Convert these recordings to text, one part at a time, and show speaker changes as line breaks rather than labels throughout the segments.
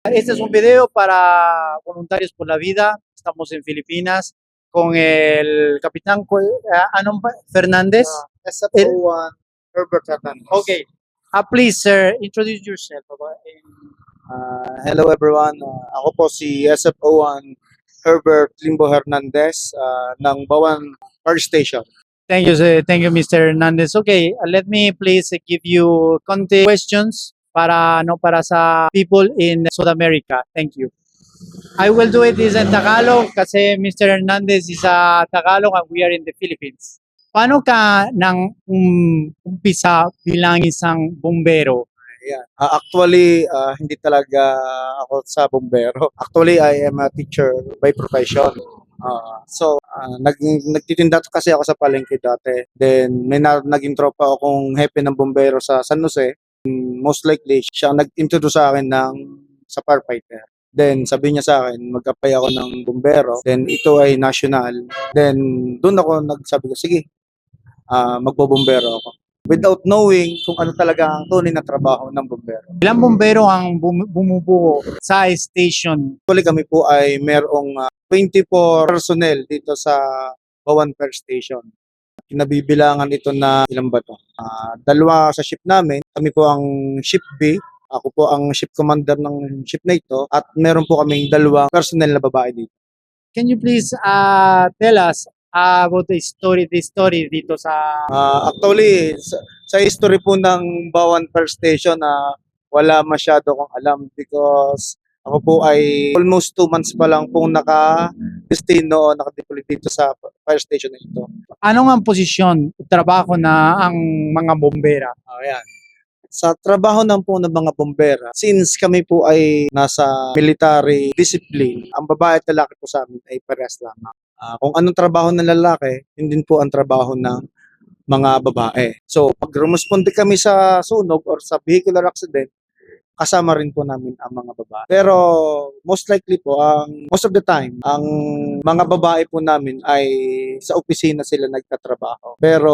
Este es un video para Voluntarios por la Vida. Estamos en Filipinas con el capitán Anon Fernández.
SF01 Herbert Hernandez.
Okay. Please, sir, introduce yourself.
Hello everyone. Ako po si SF01 Herbert Limbo Hernandez ng Bawan Fire Station.
Thank you, sir. Thank you, Mr. Hernandez. Okay, let me please give you content questions para sa people in South America. Thank you. I will do it in Tagalog kasi Mr. Hernandez is Tagalog and we are in the Philippines. Paano ka nang umpisa bilang isang bombero?
Ayan. Actually, hindi talaga ako sa bombero. Actually, I am a teacher by profession. Nagtitinda kasi ako sa palengke dati. Then, may naging tropa akong hepe ng bombero sa San Jose. Most likely, siya nag-introduce sa akin sa firefighter. Then, sabi niya sa akin, mag-apply ako ng bombero. Then, ito ay national. Then, doon ako nagsabi ko, sige, magbobombero ako. Without knowing kung ano talaga ang tunay na trabaho ng bombero.
Ilang bombero ang bumubuo sa station?
Actually, kami po ay merong 24 personnel dito sa Bawan Fire Station. Kinabibilangan ito na ilang ba ito? Dalawa sa ship namin. Kami po ang ship B. Ako po ang ship commander ng ship na ito. At meron po kaming dalawang personnel na babae dito.
Can you please tell us about the story dito sa...
Actually, sa history po ng Bawan Fire Station, wala masyado akong alam because ako po ay almost 2 months pa lang pong naka-destino o naka-deploy dito sa fire station na ito.
Ano nga ang posisyon, trabaho na ang mga bombera?
Ayan. Sa trabaho ng mga bombera, since kami po ay nasa military discipline, ang babae at lalaki po sa amin ay parehas lamang. Kung anong trabaho ng lalaki, yun din po ang trabaho ng mga babae. So, pag rumusponde kami sa sunog or sa vehicular accident, kasama rin po namin ang mga babae. Pero most likely po, most of the time, ang mga babae po namin ay sa opisina sila nagtatrabaho. Pero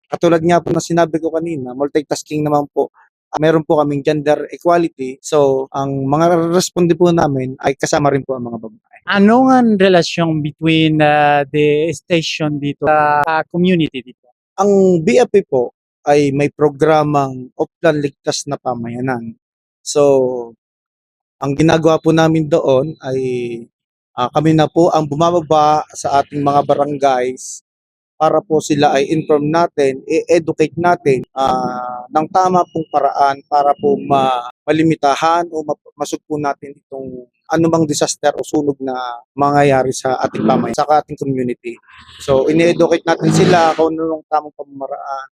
katulad nga po na sinabi ko kanina, multitasking naman po. Meron po kaming gender equality. So, ang mga responde po namin ay kasama rin po ang mga babae.
Ano ang relasyon between the station dito sa community dito?
Ang BFP po ay may programang Oplan Ligtas na Pamayanan. So, ang ginagawa po namin doon ay kami na po ang bumababa sa ating mga barangays para po sila ay inform natin, i-educate natin ng tama pong paraan para po malimitahan o masugpo natin itong anumang disaster o sunog na mangyayari sa ating pamayanan, sa ating community. So, ini-educate natin sila kung anong tamang pamamaraan.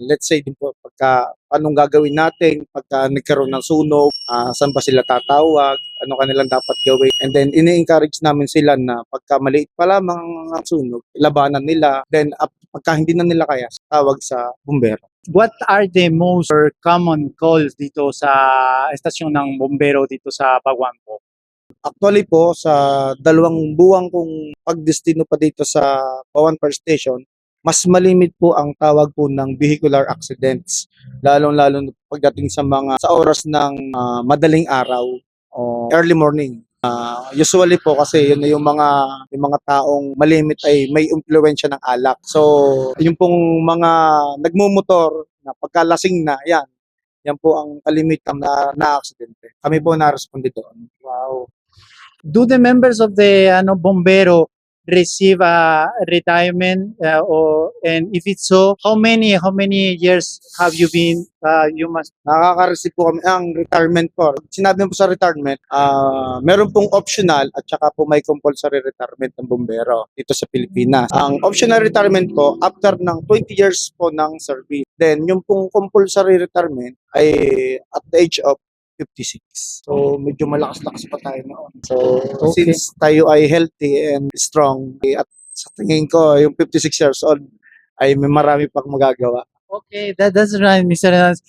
Let's say din po, anong gagawin natin pagka nagkaroon ng sunog, saan ba sila tatawag, ano kanilang dapat gawin. And then, ini-encourage namin sila na pagka maliit pa lamang ang sunog, labanan nila. Then, pagka hindi na nila kaya, tawag sa bumbero.
What are the most common calls dito sa estasyon ng bombero dito sa Baguan po?
Actually po, sa 2 buwang kong pagdestino pa dito sa Bawan Fire Station, mas malimit po ang tawag po ng vehicular accidents, lalong-lalo pagdating sa oras ng madaling araw o early morning. Usually po kasi yun yung mga taong malimit ay may impluwensya ng alak. So, yung pong mga nagmumotor na pagkalasing na, yan po ang kalimitan na aksidente. Kami po na-responde doon.
Wow. Do the members of the bombero receive a retirement and if it's so, how many years have you been you must
nakaka-receive po kami ang retirement po. Sinabi mo po sa retirement, meron pong optional at saka po may compulsory retirement ng bombero dito sa Pilipinas. Ang optional retirement po after ng 20 years po ng service. Then yung pong compulsory retirement ay at the age of 56. So, medyo malakas-lakas pa tayo noon. So,
Okay.
since tayo ay healthy and strong, at sa tingin ko, yung 56 years old ay may marami pang magagawa.
Okay, that's right, Mr. Hernandez.